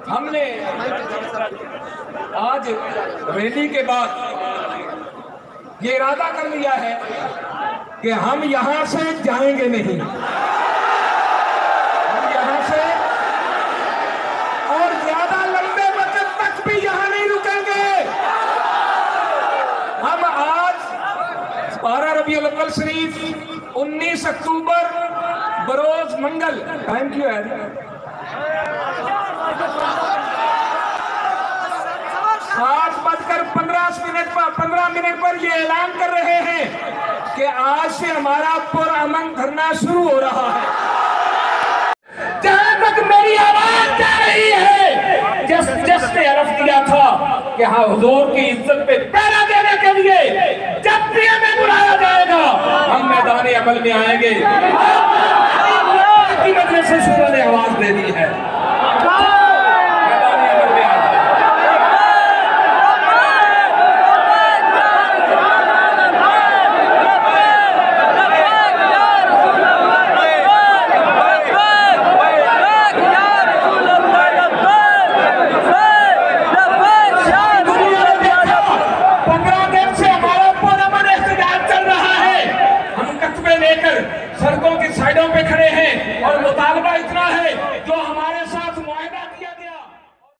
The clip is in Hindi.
हमने आज रैली के बाद ये इरादा कर लिया है कि हम यहां से जाएंगे नहीं, हम यहां से और ज्यादा लंबे वक्त तक भी यहां नहीं रुकेंगे। हम आज 12 रबीउल अव्वल शरीफ 19 अक्टूबर बरोज मंगल, टाइम क्यों है 7:15 पर ये ऐलान कर रहे हैं कि आज से हमारा पुरअमन धरना शुरू हो रहा है। जहां तक मेरी आवाज जा रही है, जिसने अर्फ दिया था कि हाँ हुजूर की इज्जत पे पहरा देने के लिए जब भी हमें बुलाया जाएगा हम मैदान अमल में आएंगे। की मजलिस से शूरा ने आवाज दे दी है, सड़कों की साइडों पे खड़े हैं और मुतालबा इतना है जो हमारे साथ